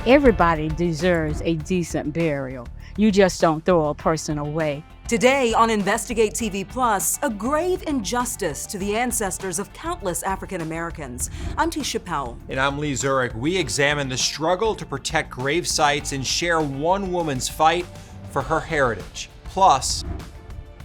Everybody deserves a decent burial. You just don't throw a person away. Today on Investigate TV Plus, a grave injustice to the ancestors of countless African Americans. I'm Tisha Powell. And I'm Lee Zurich. We examine the struggle to protect grave sites and share one woman's fight for her heritage. Plus,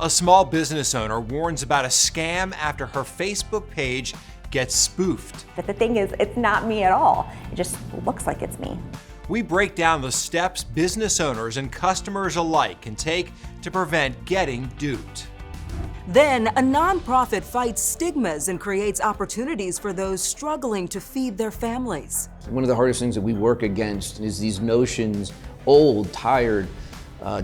a small business owner warns about a scam after her Facebook page gets spoofed. But the thing is, it's not me at all. It just looks like it's me. We break down the steps business owners and customers alike can take to prevent getting duped. Then, a nonprofit fights stigmas and creates opportunities for those struggling to feed their families. One of the hardest things that we work against is these notions, old, tired,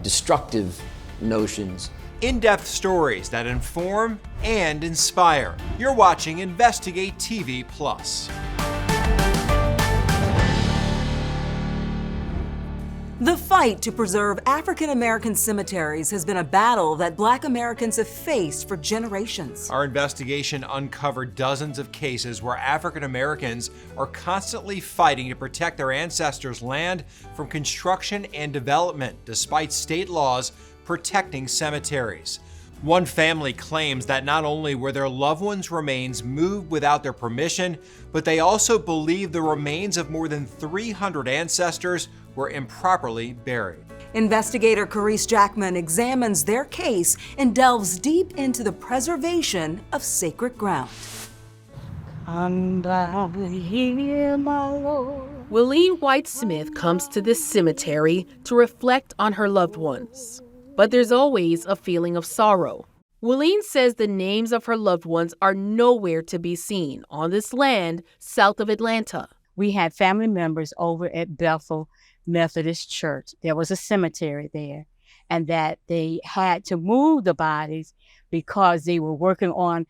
destructive notions. In-depth stories that inform and inspire. You're watching Investigate TV Plus. The fight to preserve African American cemeteries has been a battle that Black Americans have faced for generations. Our investigation uncovered dozens of cases where African Americans are constantly fighting to protect their ancestors' land from construction and development, despite state laws protecting cemeteries. One family claims that not only were their loved ones' remains moved without their permission, but they also believe the remains of more than 300 ancestors were improperly buried. Investigator Carice Jackman examines their case and delves deep into the preservation of sacred ground. And I hear my Lord. Willeen White Smith comes to this cemetery to reflect on her loved ones. But there's always a feeling of sorrow. Willeen says the names of her loved ones are nowhere to be seen on this land south of Atlanta. We had family members over at Bethel Methodist Church. There was a cemetery there, and that they had to move the bodies because they were working on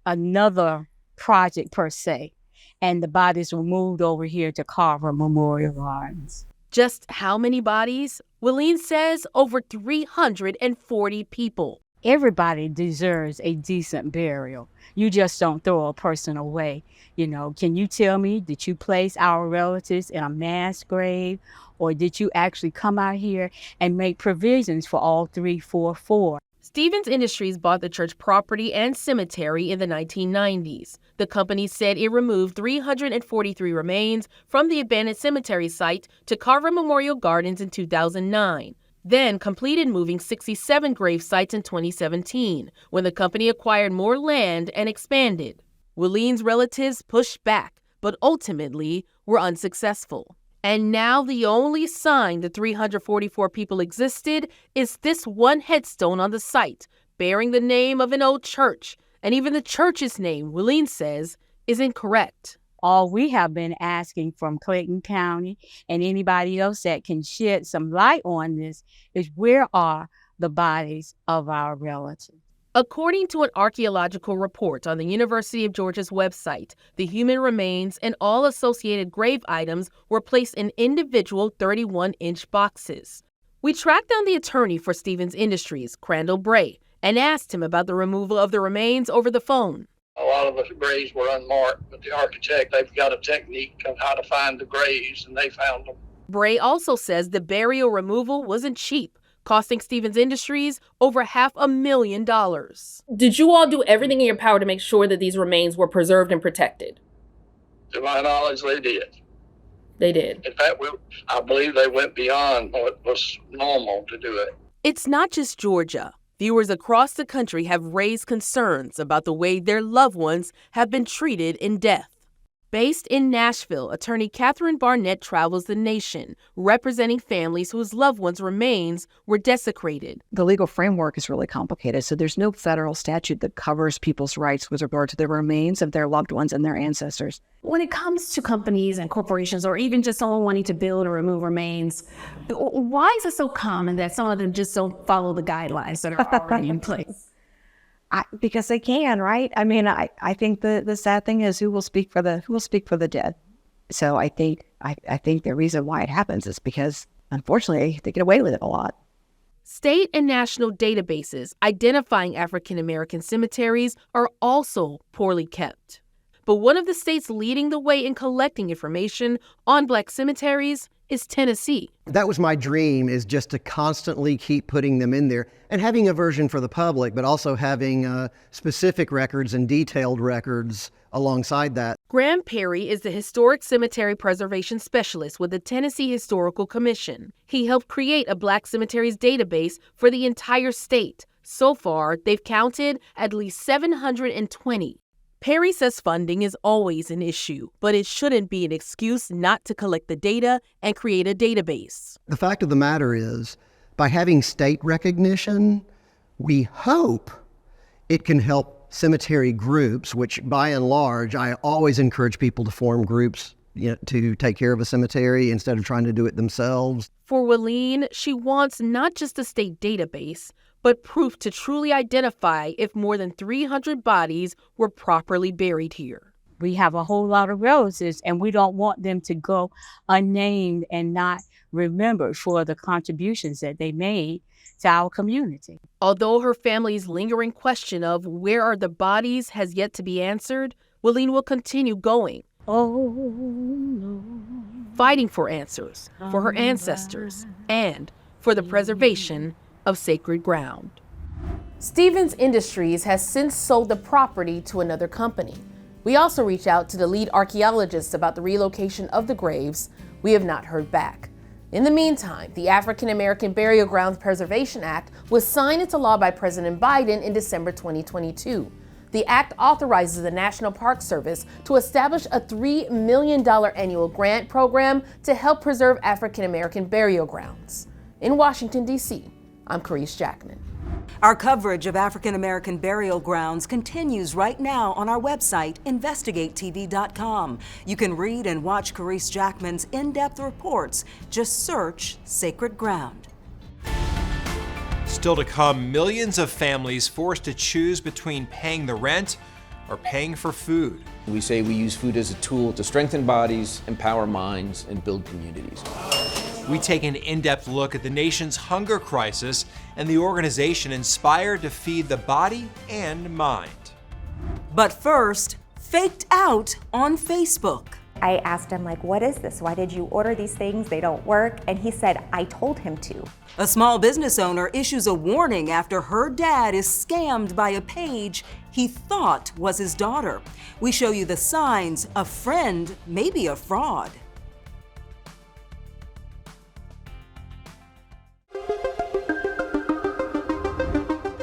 another project per se, and the bodies were moved over here to Carver Memorial Gardens. Just how many bodies? Willeen says over 340 people. Everybody deserves a decent burial. You just don't throw a person away. You know, can you tell me, did you place our relatives in a mass grave, or did you actually come out here and make provisions for all 344? Stevens Industries bought the church property and cemetery in the 1990s. The company said it removed 343 remains from the abandoned cemetery site to Carver Memorial Gardens in 2009, then completed moving 67 grave sites in 2017, when the company acquired more land and expanded. Willeen's relatives pushed back, but ultimately were unsuccessful. And now the only sign the 344 people existed is this one headstone on the site, bearing the name of an old church. And even the church's name, Willeen says, is incorrect. All we have been asking from Clayton County and anybody else that can shed some light on this is, where are the bodies of our relatives? According to an archaeological report on the University of Georgia's website, the human remains and all associated grave items were placed in individual 31-inch boxes. We tracked down the attorney for Stevens Industries, Crandall Bray, and asked him about the removal of the remains over the phone. A lot of the graves were unmarked, but the architect, they've got a technique of how to find the graves, and they found them. Bray also says the burial removal wasn't cheap, costing Stevens Industries over $500,000. Did you all do everything in your power to make sure that these remains were preserved and protected? To my knowledge, they did. They did. In fact, I believe they went beyond what was normal to do it. It's not just Georgia. Viewers across the country have raised concerns about the way their loved ones have been treated in death. Based in Nashville, attorney Catherine Barnett travels the nation, representing families whose loved ones' remains were desecrated. The legal framework is really complicated, so there's no federal statute that covers people's rights with regard to the remains of their loved ones and their ancestors. When it comes to companies and corporations, or even just someone wanting to build or remove remains, why is it so common that some of them just don't follow the guidelines that are already in place? Because they can, right? I mean, I think the sad thing is who will speak for the dead. So I think the reason why it happens is because, unfortunately, they get away with it a lot. State and national databases identifying African American cemeteries are also poorly kept. But one of the states leading the way in collecting information on Black cemeteries is Tennessee. That was my dream, is just to constantly keep putting them in there and having a version for the public, but also having specific records and detailed records alongside that. Graham Perry is the Historic Cemetery Preservation Specialist with the Tennessee Historical Commission. He helped create a Black cemeteries database for the entire state. So far, they've counted at least 720. Perry says funding is always an issue, but it shouldn't be an excuse not to collect the data and create a database. The fact of the matter is, by having state recognition, we hope it can help cemetery groups, which by and large, I always encourage people to form groups, to take care of a cemetery instead of trying to do it themselves. For Wileen, she wants not just a state database, but proof to truly identify if more than 300 bodies were properly buried here. We have a whole lot of relatives, and we don't want them to go unnamed and not remembered for the contributions that they made to our community. Although her family's lingering question of where are the bodies has yet to be answered, Wileen will continue going. Oh, no. Fighting for answers, for her ancestors, and for the preservation of sacred ground. Stevens Industries has since sold the property to another company. We also reached out to the lead archaeologists about the relocation of the graves. We have not heard back. In the meantime, the African American Burial Grounds Preservation Act was signed into law by President Biden in December 2022. The act authorizes the National Park Service to establish a $3 million annual grant program to help preserve African American burial grounds. In Washington, D.C., I'm Carice Jackman. Our coverage of African American burial grounds continues right now on our website, InvestigateTV.com. You can read and watch Carice Jackman's in-depth reports. Just search Sacred Ground. Still to come, millions of families forced to choose between paying the rent or paying for food. We say we use food as a tool to strengthen bodies, empower minds, and build communities. We take an in-depth look at the nation's hunger crisis and the organization inspired to feed the body and mind. But first, faked out on Facebook. I asked him, what is this? Why did you order these things? They don't work. And he said, I told him to. A small business owner issues a warning after her dad is scammed by a page he thought was his daughter. We show you the signs a friend may be a fraud.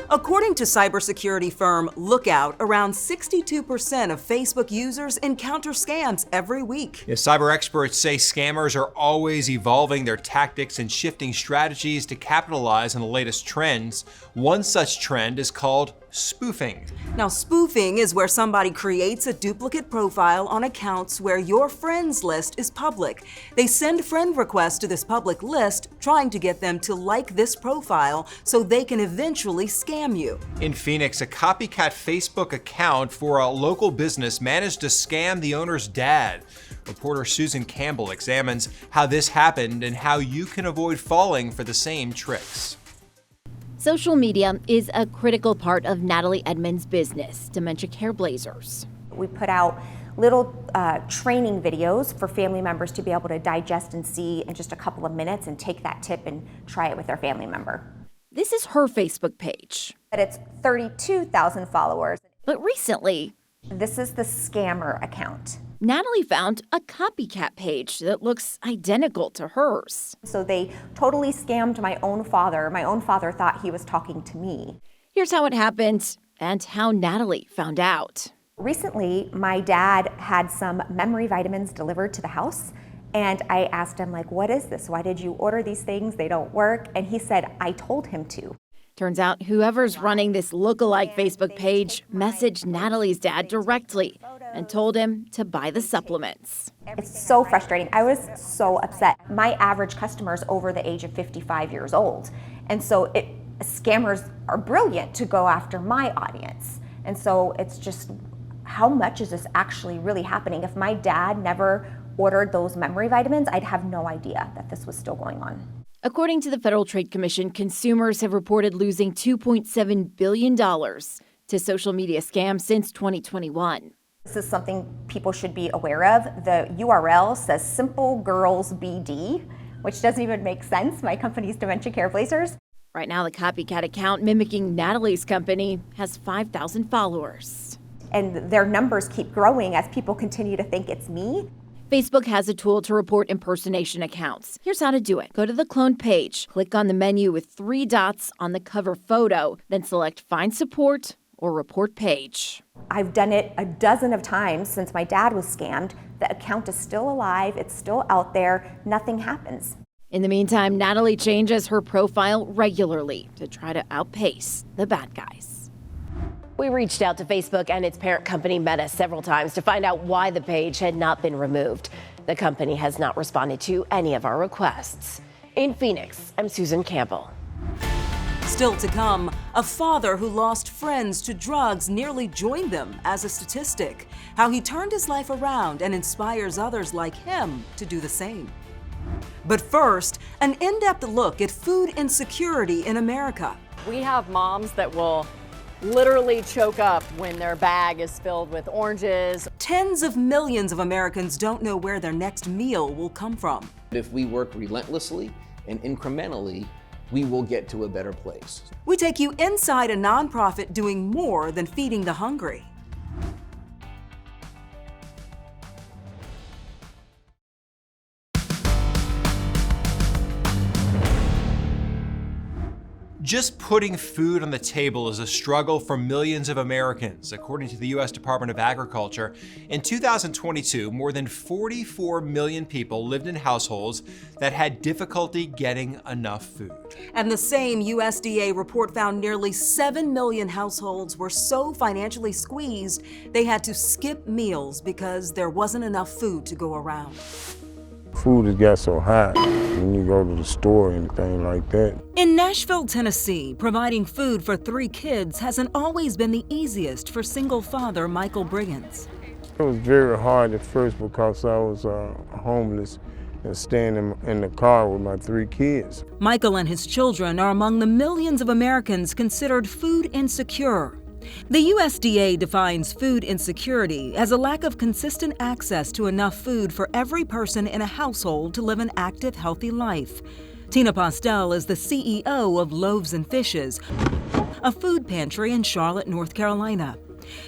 According to cybersecurity firm Lookout, around 62% of Facebook users encounter scams every week. Cyber experts say scammers are always evolving their tactics and shifting strategies to capitalize on the latest trends. One such trend is called spoofing. Now, spoofing is where somebody creates a duplicate profile on accounts where your friends list is public. They send friend requests to this public list, trying to get them to like this profile so they can eventually scam you. In Phoenix, a copycat Facebook account for a local business managed to scam the owner's dad. Reporter Susan Campbell examines how this happened and how you can avoid falling for the same tricks. Social media is a critical part of Natalie Edmonds' business, Dementia Care Blazers. We put out little training videos for family members to be able to digest and see in just a couple of minutes and take that tip and try it with their family member. This is her Facebook page. But it's 32,000 followers. But recently, this is the scammer account. Natalie found a copycat page that looks identical to hers. So they totally scammed my own father. My own father thought he was talking to me. Here's how it happened and how Natalie found out. Recently, my dad had some memory vitamins delivered to the house. And I asked him, what is this? Why did you order these things? They don't work. And he said, I told him to. Turns out whoever's running this lookalike Facebook page messaged Natalie's dad directly and told him to buy the supplements. It's so frustrating. I was so upset. My average customer is over the age of 55 years old. And so scammers are brilliant to go after my audience. And so it's just, how much is this actually really happening? If my dad never ordered those memory vitamins, I'd have no idea that this was still going on. According to the Federal Trade Commission, consumers have reported losing $2.7 billion to social media scams since 2021. This is something people should be aware of. The URL says Simple Girls BD, which doesn't even make sense. My company's Dementia Care Blazers. Right now, the copycat account mimicking Natalie's company has 5,000 followers. And their numbers keep growing as people continue to think it's me. Facebook has a tool to report impersonation accounts. Here's how to do it. Go to the clone page, click on the menu with 3 dots on the cover photo, then select Find Support or Report Page. I've done it a dozen of times since my dad was scammed. The account is still alive, it's still out there, nothing happens. In the meantime, Natalie changes her profile regularly to try to outpace the bad guys. We reached out to Facebook and its parent company Meta several times to find out why the page had not been removed. The company has not responded to any of our requests. In Phoenix, I'm Susan Campbell. Still to come, a father who lost friends to drugs nearly joined them as a statistic. How he turned his life around and inspires others like him to do the same. But first, an in-depth look at food insecurity in America. We have moms that will literally choke up when their bag is filled with oranges. Tens of millions of Americans don't know where their next meal will come from. If we work relentlessly and incrementally, we will get to a better place. We take you inside a nonprofit doing more than feeding the hungry. Just putting food on the table is a struggle for millions of Americans. According to the U.S. Department of Agriculture, in 2022, more than 44 million people lived in households that had difficulty getting enough food. And the same USDA report found nearly 7 million households were so financially squeezed they had to skip meals because there wasn't enough food to go around. Food has got so high when you go to the store or anything like that. In Nashville, Tennessee, providing food for 3 kids hasn't always been the easiest for single father Michael Briggins. It was very hard at first because I was homeless and staying in the car with my 3 kids. Michael and his children are among the millions of Americans considered food insecure. The USDA defines food insecurity as a lack of consistent access to enough food for every person in a household to live an active, healthy life. Tina Postel is the CEO of Loaves and Fishes, a food pantry in Charlotte, North Carolina.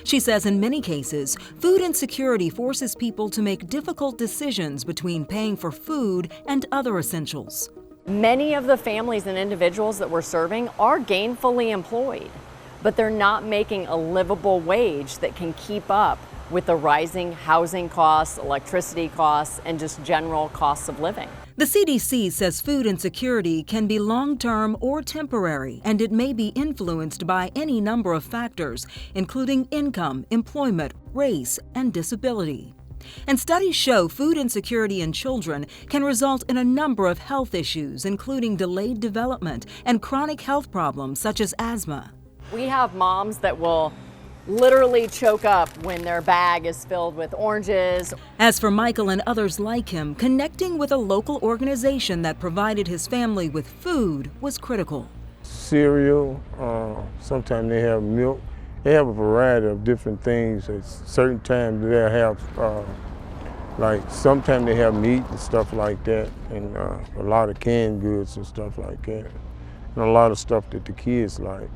She says in many cases, food insecurity forces people to make difficult decisions between paying for food and other essentials. Many of the families and individuals that we're serving are gainfully employed, but they're not making a livable wage that can keep up with the rising housing costs, electricity costs, and just general costs of living. The CDC says food insecurity can be long-term or temporary, and it may be influenced by any number of factors, including income, employment, race, and disability. And studies show food insecurity in children can result in a number of health issues, including delayed development and chronic health problems such as asthma. We have moms that will literally choke up when their bag is filled with oranges. As for Michael and others like him, connecting with a local organization that provided his family with food was critical. Cereal, sometimes they have milk. They have a variety of different things. At certain times they'll have, like sometimes they have meat and stuff like that, and a lot of canned goods and stuff like that, and a lot of stuff that the kids like.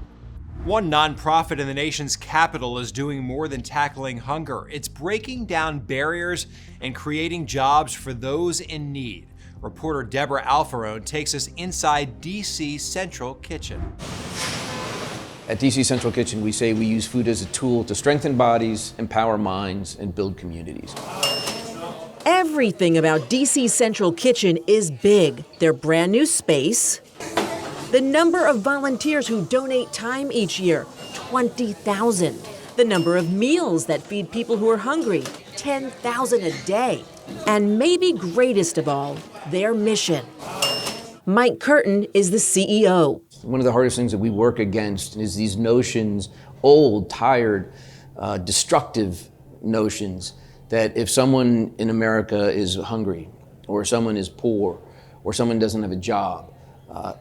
One nonprofit in the nation's capital is doing more than tackling hunger. It's breaking down barriers and creating jobs for those in need. Reporter Deborah Alfarone takes us inside DC Central Kitchen. At DC Central Kitchen, we say we use food as a tool to strengthen bodies, empower minds, and build communities. Everything about DC Central Kitchen is big. Their brand new space, the number of volunteers who donate time each year, 20,000. The number of meals that feed people who are hungry, 10,000 a day. And maybe greatest of all, their mission. Mike Curtin is the CEO. One of the hardest things that we work against is these notions, old, tired, destructive notions, that if someone in America is hungry, or someone is poor, or someone doesn't have a job,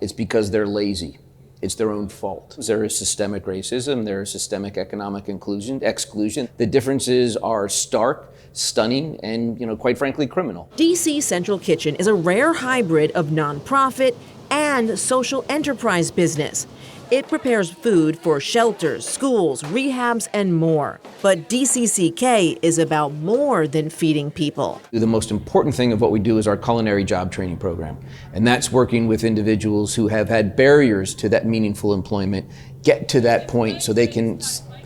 it's because they're lazy. it's their own fault. There is systemic racism, there is systemic economic exclusion. The differences are stark, stunning, and quite frankly, criminal. DC Central Kitchen is a rare hybrid of nonprofit and social enterprise business. It prepares food for shelters, schools, rehabs, and more. But DCCK is about more than feeding people. The most important thing of what we do is our culinary job training program. And that's working with individuals who have had barriers to that meaningful employment, get to that point so they can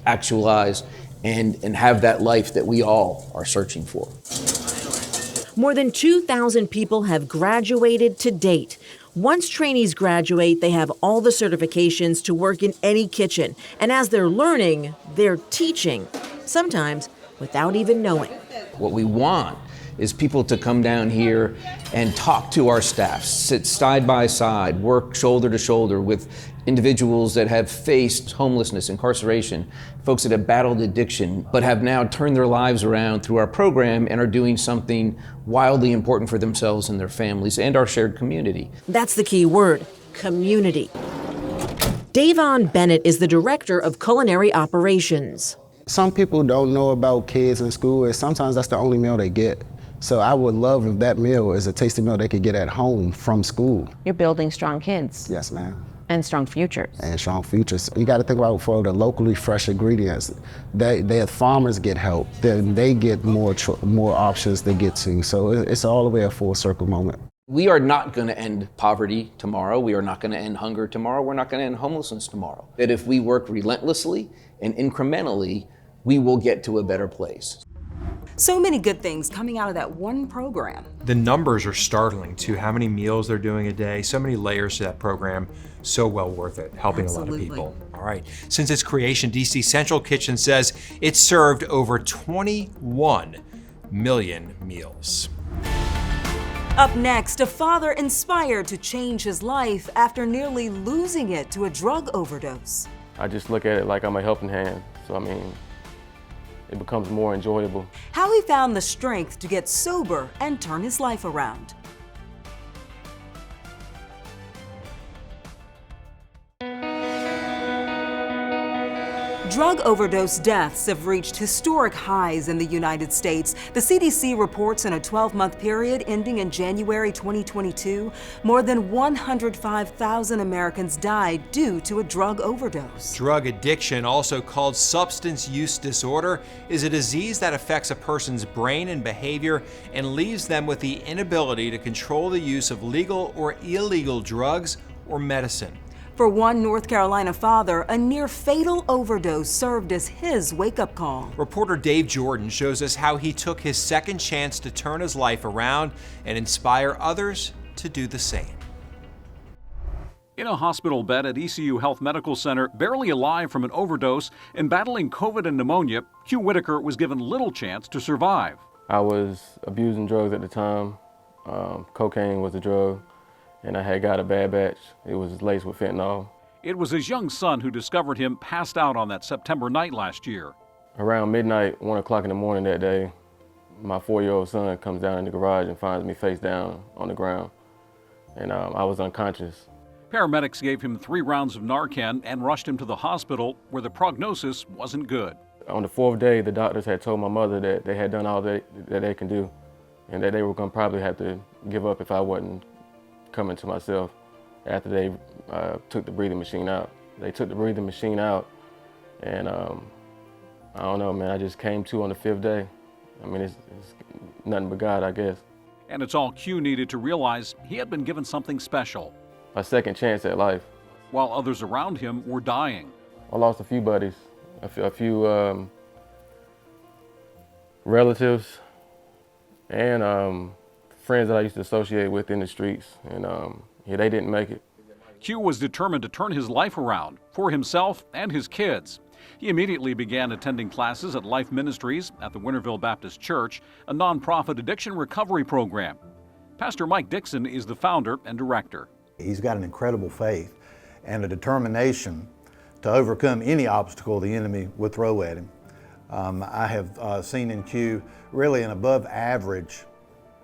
actualize and have that life that we all are searching for. More than 2,000 people have graduated to date. Once trainees graduate, they have all the certifications to work in any kitchen. And as they're learning, they're teaching, sometimes without even knowing. What we want is people to come down here and talk to our staff, sit side by side, work shoulder to shoulder with individuals that have faced homelessness, incarceration, folks that have battled addiction, but have now turned their lives around through our program and are doing something wildly important for themselves and their families and our shared community. That's the key word, community. Davon Bennett is the director of culinary operations. Some people don't know about kids in school, and sometimes that's the only meal they get. So I would love if that meal is a tasty meal they could get at home from school. You're building strong kids. Yes, ma'am. And strong futures. And strong futures. You got to think about for the locally fresh ingredients. Their farmers get help, then they get more options to get to. So it's all the way a full circle moment. We are not going to end poverty tomorrow. We are not going to end hunger tomorrow. We're not going to end homelessness tomorrow. That if we work relentlessly and incrementally, we will get to a better place. So many good things coming out of that one program. The numbers are startling too. How many meals they're doing a day, so many layers to that program. So well worth it, helping Absolutely. a lot of people. All right. Since its creation, DC Central Kitchen says it's served over 21 million meals. Up next, a father inspired to change his life after nearly losing it to a drug overdose. I just look at it like I'm a helping hand. So, it becomes more enjoyable. How he found the strength to get sober and turn his life around. Drug overdose deaths have reached historic highs in the United States. The CDC reports in a 12-month period ending in January 2022, more than 105,000 Americans died due to a drug overdose. Drug addiction, also called substance use disorder, is a disease that affects a person's brain and behavior and leaves them with the inability to control the use of legal or illegal drugs or medicine. For one North Carolina father, a near-fatal overdose served as his wake-up call. Reporter Dave Jordan shows us how he took his second chance to turn his life around and inspire others to do the same. In a hospital bed at ECU Health Medical Center, barely alive from an overdose and battling COVID and pneumonia, Hugh Whitaker was given little chance to survive. I was abusing drugs at the time. Cocaine was a drug. And I had got a bad batch. It was laced with fentanyl. It was his young son who discovered him passed out on that September night last year. Around midnight, 1 o'clock in the morning that day, my 4-year-old son comes down in the garage and finds me face down on the ground. And I was unconscious. Paramedics gave him 3 rounds of Narcan and rushed him to the hospital where the prognosis wasn't good. On the 4th day, the doctors had told my mother that they had done all that they can do and that they were going to probably have to give up if I wasn't coming to myself after they took the breathing machine out. They took the breathing machine out and I don't know, man, I just came to on the 5th day. It's nothing but God, I guess. And it's all Q needed to realize he had been given something special. A second chance at life. While others around him were dying. I lost a few buddies, a few relatives, and friends that I used to associate with in the streets, and they didn't make it. Q was determined to turn his life around for himself and his kids. He immediately began attending classes at Life Ministries at the Winterville Baptist Church, a nonprofit addiction recovery program. Pastor Mike Dixon is the founder and director. He's got an incredible faith and a determination to overcome any obstacle the enemy would throw at him. I have seen in Q really an above average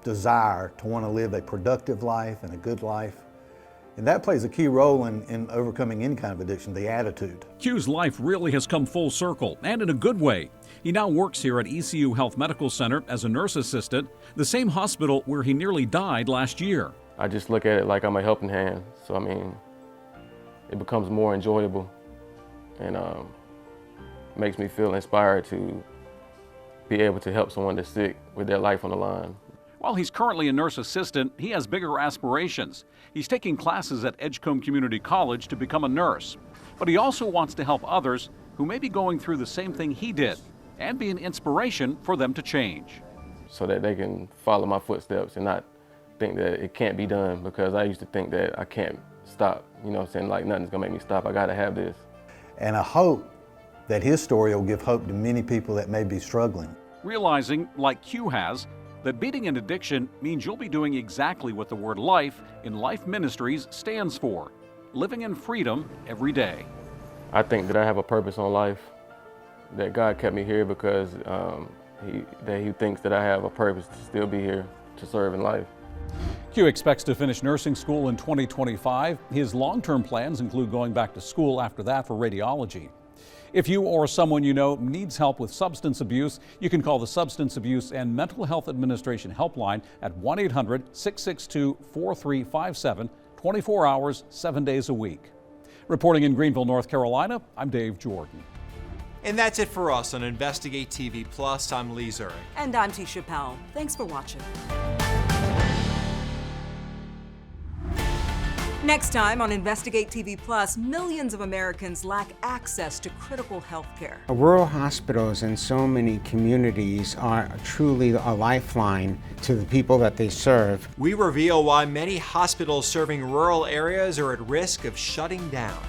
desire to want to live a productive life and a good life. And that plays a key role in overcoming any kind of addiction, the attitude. Q's life really has come full circle, and in a good way. He now works here at ECU Health Medical Center as a nurse assistant, the same hospital where he nearly died last year. I just look at it like I'm a helping hand. So, I mean, it becomes more enjoyable and makes me feel inspired to be able to help someone that's sick with their life on the line. While he's currently a nurse assistant, he has bigger aspirations. He's taking classes at Edgecombe Community College to become a nurse. But he also wants to help others who may be going through the same thing he did and be an inspiration for them to change. So that they can follow my footsteps and not think that it can't be done, because I used to think that I can't stop. You know what I'm saying? Like nothing's gonna make me stop. I gotta have this. And I hope that his story will give hope to many people that may be struggling. Realizing, like Q has, that beating an addiction means you'll be doing exactly what the word life in Life Ministries stands for, living in freedom every day. I think that I have a purpose on life, that God kept me here because he thinks that I have a purpose to still be here to serve in life. Q expects to finish nursing school in 2025. His long-term plans include going back to school after that for radiology. If you or someone you know needs help with substance abuse, you can call the Substance Abuse and Mental Health Administration helpline at 1-800-662-4357, 24 hours, 7 days a week. Reporting in Greenville, North Carolina, I'm Dave Jordan. And that's it for us on Investigate TV Plus. I'm Lee Zurich. And I'm Tisha Pell. Thanks for watching. Next time on Investigate TV Plus, millions of Americans lack access to critical health care. Rural hospitals in so many communities are truly a lifeline to the people that they serve. We reveal why many hospitals serving rural areas are at risk of shutting down.